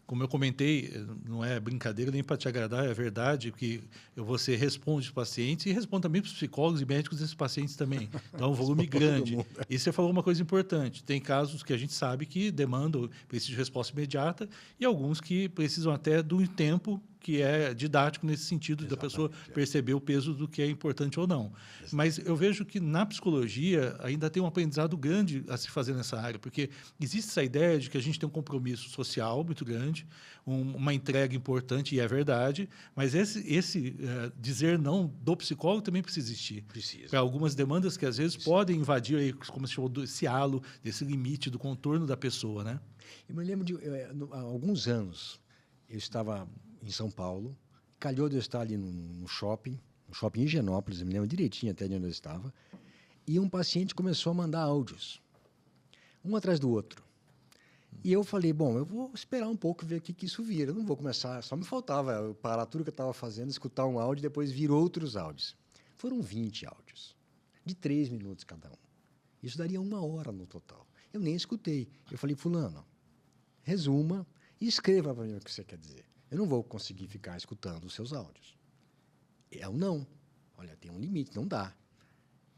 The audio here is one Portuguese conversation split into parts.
como eu comentei, não é brincadeira nem para te agradar, é verdade que você responde os pacientes e responde também para os psicólogos e médicos desses pacientes também. Então, é um volume Todo grande. mundo. E você falou uma coisa importante. Tem casos que a gente sabe que demandam, precisam de resposta imediata e alguns que precisam até do tempo que é didático nesse sentido da pessoa Exatamente, perceber o peso do que é importante ou não. Mas eu vejo que na psicologia ainda tem um aprendizado grande a se fazer nessa área, porque existe essa ideia de que a gente tem um compromisso social muito grande, uma entrega importante, e é verdade, mas esse dizer não do psicólogo também precisa existir. Precisa. Para algumas demandas que às vezes podem invadir, aí, como se chamou, esse halo, desse limite do contorno da pessoa, né? Eu me lembro de, há alguns anos, eu estava em São Paulo, calhou de eu estar ali no shopping em Higienópolis, eu me lembro direitinho até de onde eu estava, e um paciente começou a mandar áudios, um atrás do outro. E eu falei, bom, eu vou esperar um pouco ver o que isso vira. Eu não vou começar, só me faltava eu parar tudo que eu estava fazendo, escutar um áudio e depois vir outros áudios. Foram 20 áudios, de 3 minutos cada um. Isso daria 1 hora no total. Eu nem escutei. Eu falei, fulano, resuma e escreva para mim o que você quer dizer. Eu não vou conseguir ficar escutando os seus áudios. É um não. Olha, tem um limite, não dá.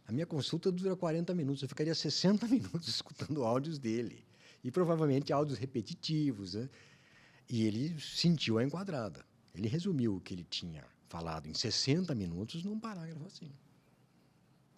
A minha consulta dura 40 minutos, eu ficaria 60 minutos escutando áudios dele. E provavelmente áudios repetitivos, né? E ele sentiu a enquadrada. Ele resumiu o que ele tinha falado em 60 minutos num parágrafo assim.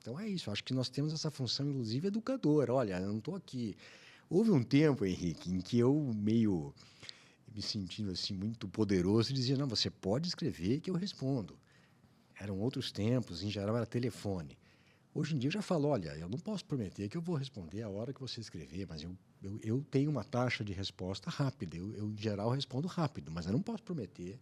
Então é isso, acho que nós temos essa função, inclusive, educadora. Olha, eu não estou aqui. Houve um tempo, Henrique, em que eu meio me sentindo assim muito poderoso, dizia, não, você pode escrever que eu respondo. Eram outros tempos, em geral era telefone. Hoje em dia eu já falo, olha, eu não posso prometer que eu vou responder a hora que você escrever, mas eu tenho uma taxa de resposta rápida. Eu, em geral, respondo rápido, mas eu não posso prometer,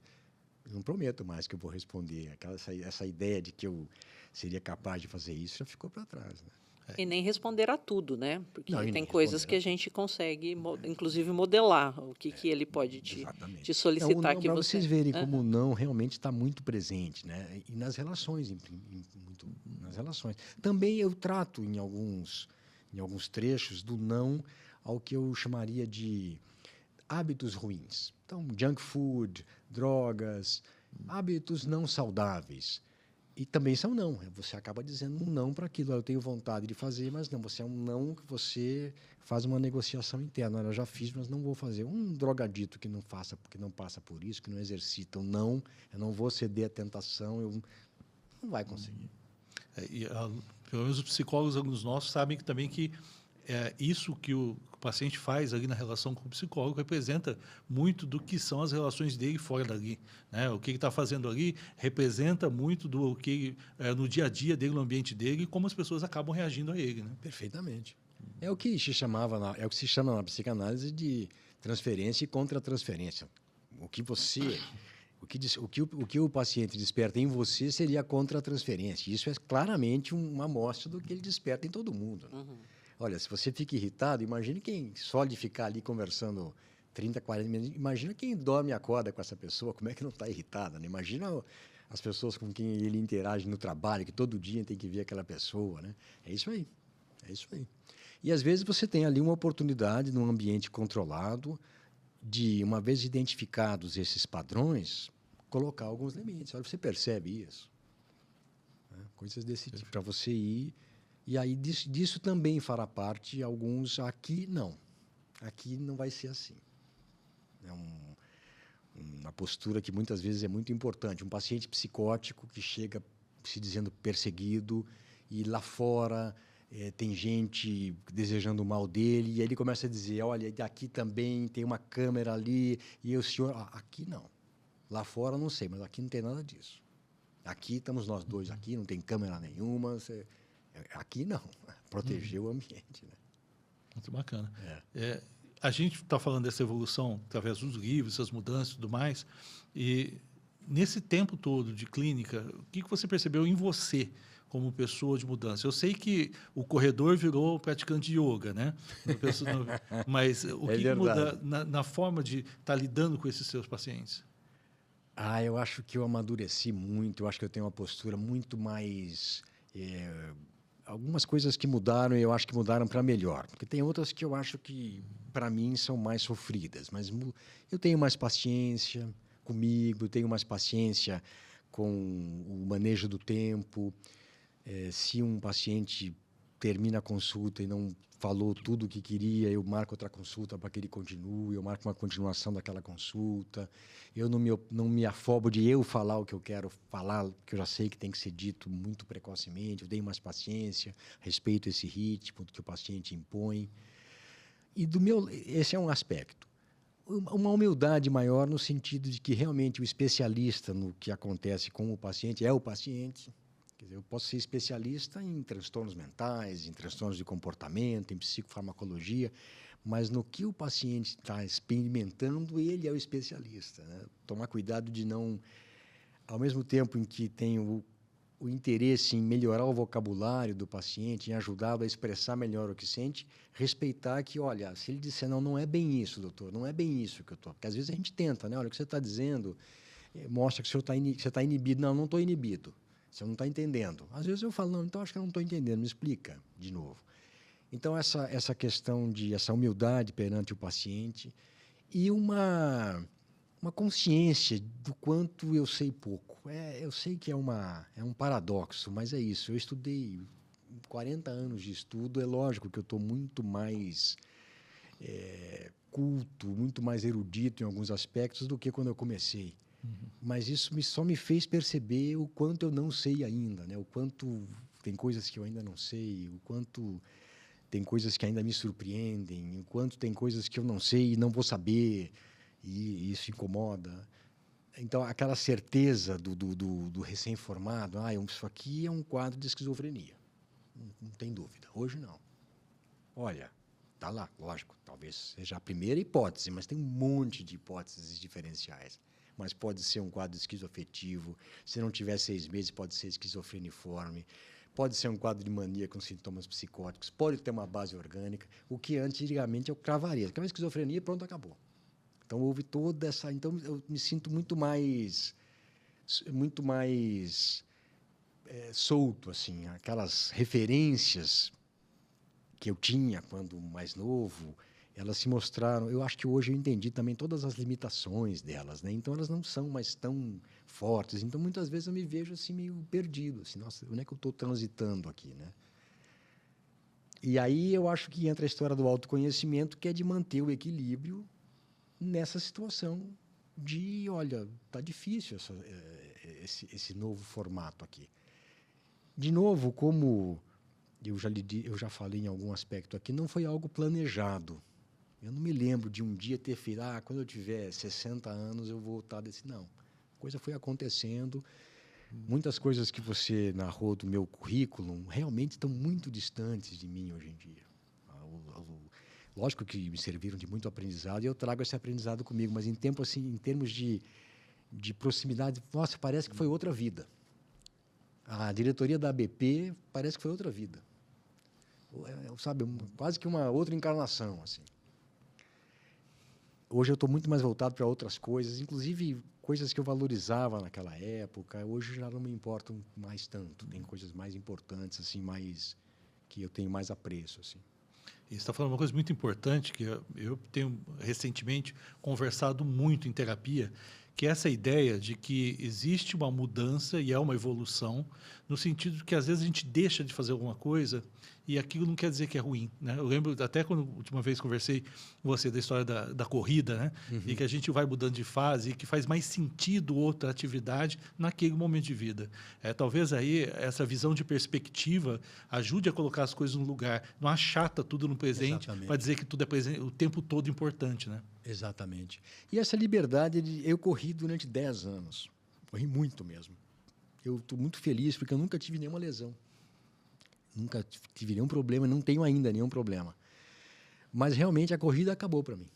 eu não prometo mais que eu vou responder. Essa ideia de que eu seria capaz de fazer isso já ficou para trás, né? E nem responder a tudo, né? Porque Não, e tem nem coisas responder que a a gente consegue, inclusive, modelar o que ele pode exatamente. te Não, o solicitar não, que para você... vocês verem como o Aham. não realmente está muito presente, né? E nas relações, muito nas relações. Também eu trato em alguns trechos do não ao que eu chamaria de hábitos ruins. Então, junk food, drogas, hábitos não saudáveis. E também são não. Você acaba dizendo um não para aquilo. Eu tenho vontade de fazer, mas não. Você é um não que você faz uma negociação interna. Olha, eu já fiz, mas não vou fazer. Um drogadito que não faça, porque não passa por isso, que não exercita o não, eu não vou ceder à tentação, eu não vai conseguir. Pelo menos os psicólogos, alguns nossos, sabem que, também que isso que o paciente faz ali na relação com o psicólogo representa muito do que são as relações dele fora dali, né? O que ele está fazendo ali representa muito do que no dia a dia dele, no ambiente dele, e como as pessoas acabam reagindo a ele, né? Perfeitamente. É o que se chamava, é o que se chama na psicanálise de transferência e contra-transferência. O que você, o que o paciente desperta em você seria a contra-transferência. Isso é claramente uma amostra do que ele desperta em todo mundo, né? Uhum. Olha, se você fica irritado, imagine quem só de ficar ali conversando 30, 40 minutos, imagina quem dorme e acorda com essa pessoa, como é que não está irritada, né? Imagina as pessoas com quem ele interage no trabalho, que todo dia tem que ver aquela pessoa, né? É isso aí, é isso aí. E às vezes você tem ali uma oportunidade, num ambiente controlado, de, uma vez identificados esses padrões, colocar alguns limites. Olha, você percebe isso? Né? Coisas desse tipo, para você ir. E aí disso também fará parte alguns aqui não. Aqui não vai ser assim. É uma postura que muitas vezes é muito importante. Um paciente psicótico que chega se dizendo perseguido e lá fora tem gente desejando o mal dele e aí ele começa a dizer, olha, aqui também tem uma câmera ali e o senhor... aqui não. Lá fora não sei, mas aqui não tem nada disso. Aqui estamos nós dois aqui, não tem câmera nenhuma... Aqui não, proteger o ambiente, né? Muito bacana. A gente está falando dessa evolução através dos livros, essas mudanças e tudo mais, e nesse tempo todo de clínica, o que você percebeu em você como pessoa de mudança? Eu sei que o corredor virou praticante de yoga, né? Mas o que muda na forma de estar lidando com esses seus pacientes? Eu acho que eu amadureci muito, eu acho que eu tenho uma postura muito mais... algumas coisas que mudaram, eu acho que mudaram para melhor. Porque tem outras que eu acho que, para mim, são mais sofridas. Mas eu tenho mais paciência comigo, tenho mais paciência com o manejo do tempo. Se um paciente termina a consulta e não falou tudo o que queria, eu marco outra consulta para que ele continue, eu marco uma continuação daquela consulta. Eu não me afobo de eu falar o que eu quero falar, que eu já sei que tem que ser dito muito precocemente. Eu tenho mais paciência, respeito esse ritmo que o paciente impõe. E esse é um aspecto. Uma humildade maior no sentido de que realmente o especialista no que acontece com o paciente é o paciente. Quer dizer, eu posso ser especialista em transtornos mentais, em transtornos de comportamento, em psicofarmacologia, mas no que o paciente está experimentando, ele é o especialista, né? Tomar cuidado de não, ao mesmo tempo em que tem o interesse em melhorar o vocabulário do paciente, em ajudá-lo a expressar melhor o que sente, respeitar que, olha, se ele disser, não é bem isso, doutor, não é bem isso que eu estou... Porque às vezes a gente tenta, né? Olha, o que você está dizendo mostra que o senhor está inibido. Não estou inibido. Você não está entendendo. Às vezes eu falo, não, então acho que eu não estou entendendo, me explica de novo. Então, essa questão essa humildade perante o paciente e uma consciência do quanto eu sei pouco. Eu sei que é um paradoxo, mas é isso. Eu estudei 40 anos de estudo, é lógico que eu estou muito mais culto, muito mais erudito em alguns aspectos do que quando eu comecei. Mas isso só me fez perceber o quanto eu não sei ainda, né? O quanto tem coisas que eu ainda não sei, o quanto tem coisas que ainda me surpreendem, o quanto tem coisas que eu não sei e não vou saber, e isso incomoda. Então, aquela certeza do recém-formado, isso aqui é um quadro de esquizofrenia, não tem dúvida. Hoje, não. Olha, está lá, lógico, talvez seja a primeira hipótese, mas tem um monte de hipóteses diferenciais. Mas pode ser um quadro esquizoafetivo, se não tiver 6 meses, pode ser esquizofreniforme, pode ser um quadro de mania com sintomas psicóticos, pode ter uma base orgânica, o que antigamente eu cravaria. Aquela esquizofrenia, pronto, acabou. Então, houve toda essa... Então, eu me sinto muito mais solto, assim, aquelas referências que eu tinha quando mais novo, elas se mostraram... Eu acho que hoje eu entendi também todas as limitações delas, né? Então, elas não são mais tão fortes. Então, muitas vezes eu me vejo assim meio perdido, assim, nossa, onde é que eu estou transitando aqui, né? E aí eu acho que entra a história do autoconhecimento, que é de manter o equilíbrio nessa situação de, olha, tá difícil esse novo formato aqui. De novo, como eu já falei em algum aspecto aqui, não foi algo planejado. Eu não me lembro de um dia ter feito, quando eu tiver 60 anos eu vou estar desse... Não. A coisa foi acontecendo. Muitas coisas que você narrou do meu currículo realmente estão muito distantes de mim hoje em dia. Lógico que me serviram de muito aprendizado e eu trago esse aprendizado comigo, mas em termos de proximidade, nossa, parece que foi outra vida. A diretoria da ABP parece que foi outra vida. Sabe, quase que uma outra encarnação, assim. Hoje eu estou muito mais voltado para outras coisas, inclusive coisas que eu valorizava naquela época, hoje já não me importam mais tanto. Tem coisas mais importantes, assim, que eu tenho mais apreço, assim. E você está falando uma coisa muito importante, que eu tenho recentemente conversado muito em terapia, que é essa ideia de que existe uma mudança e é uma evolução, no sentido de que às vezes a gente deixa de fazer alguma coisa e aquilo não quer dizer que é ruim, né? Eu lembro até quando a última vez conversei com você da história da corrida, né? Uhum. E que a gente vai mudando de fase e que faz mais sentido outra atividade naquele momento de vida. Talvez aí essa visão de perspectiva ajude a colocar as coisas no lugar, não achata tudo no presente para dizer que tudo é presente, o tempo todo importante, né? Exatamente. E essa liberdade, eu corri durante 10 anos, corri muito mesmo. Eu estou muito feliz porque eu nunca tive nenhuma lesão. Nunca tive nenhum problema, não tenho ainda nenhum problema. Mas, realmente, a corrida acabou para mim.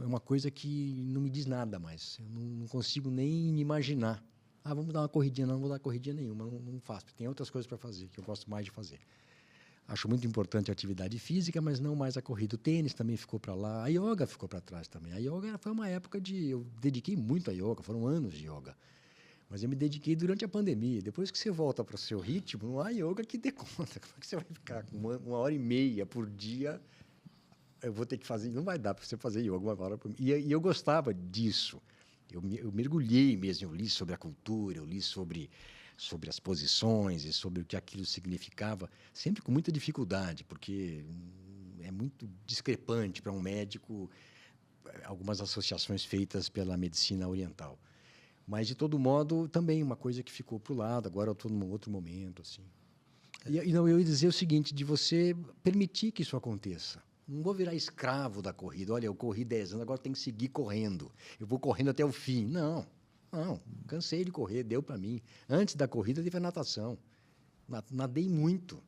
É uma coisa que não me diz nada mais. Eu não consigo nem imaginar. Vamos dar uma corridinha. Não vou dar corridinha nenhuma, não faço. Tem outras coisas para fazer, que eu gosto mais de fazer. Acho muito importante a atividade física, mas não mais a corrida. O tênis também ficou para lá. A yoga ficou para trás também. A yoga foi uma época eu dediquei muito a yoga, foram anos de yoga. Mas eu me dediquei durante a pandemia. Depois que você volta para o seu ritmo, não há yoga que dê conta. Como é que você vai ficar com 1h30 por dia? Eu vou ter que fazer... Não vai dar para você fazer yoga 1 hora por dia. E eu gostava disso. Eu mergulhei mesmo. Eu li sobre a cultura, eu li sobre as posições e sobre o que aquilo significava, sempre com muita dificuldade, porque é muito discrepante para um médico algumas associações feitas pela medicina oriental. Mas, de todo modo, também uma coisa que ficou para o lado, agora eu estou num outro momento. Assim. E não, eu ia dizer o seguinte, de você permitir que isso aconteça. Não vou virar escravo da corrida. Olha, eu corri 10 anos, agora tenho que seguir correndo. Eu vou correndo até o fim. Não, cansei de correr, deu para mim. Antes da corrida, teve a natação. Nadei muito.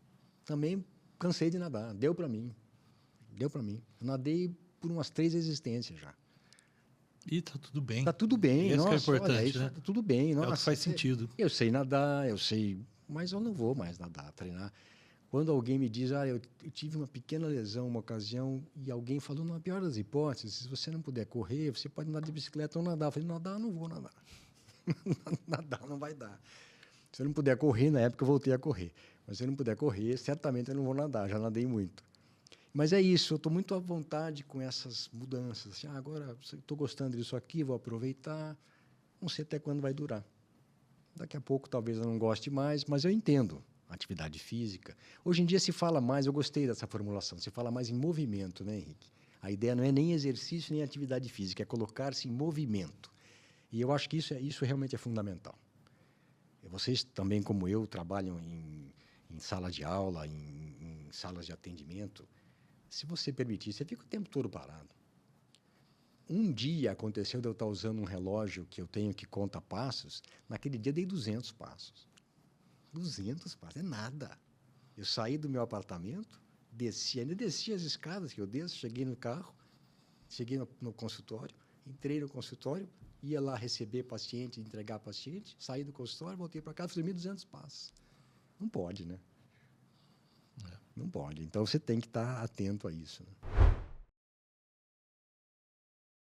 Também cansei de nadar, deu para mim. Deu para mim. Eu nadei por umas 3 existências já. E tá tudo bem. Está tudo bem. Esse nossa, que é importante, olha, isso, né? tá tudo bem. Nossa, É o que faz sentido. Eu sei nadar, eu sei... Mas eu não vou mais nadar, treinar. Quando alguém me diz, eu tive uma pequena lesão, uma ocasião, e alguém falou, na pior das hipóteses, se você não puder correr, você pode andar de bicicleta ou nadar. Eu falei, nadar, eu não vou nadar. Nadar não vai dar. Se eu não puder correr, na época eu voltei a correr. Mas se eu não puder correr, certamente eu não vou nadar, já nadei muito. Mas é isso, eu estou muito à vontade com essas mudanças. Assim, agora estou gostando disso aqui, vou aproveitar. Não sei até quando vai durar. Daqui a pouco talvez eu não goste mais, mas eu entendo a atividade física. Hoje em dia se fala mais, eu gostei dessa formulação, se fala mais em movimento, né, Henrique? A ideia não é nem exercício, nem atividade física, é colocar-se em movimento. E eu acho que isso realmente é fundamental. Vocês também, como eu, trabalham em sala de aula, em salas de atendimento. Se você permitir, você fica o tempo todo parado. Um dia aconteceu de eu estar usando um relógio que eu tenho que conta passos. Naquele dia dei 200 passos. 200 passos, é nada. Eu saí do meu apartamento, ainda desci as escadas que eu desço, cheguei no carro, cheguei no consultório, entrei no consultório, ia lá receber paciente, entregar paciente, saí do consultório, voltei para casa, fiz 1.200 passos. Não pode, né? Não pode. Então, você tem que estar atento a isso. Né?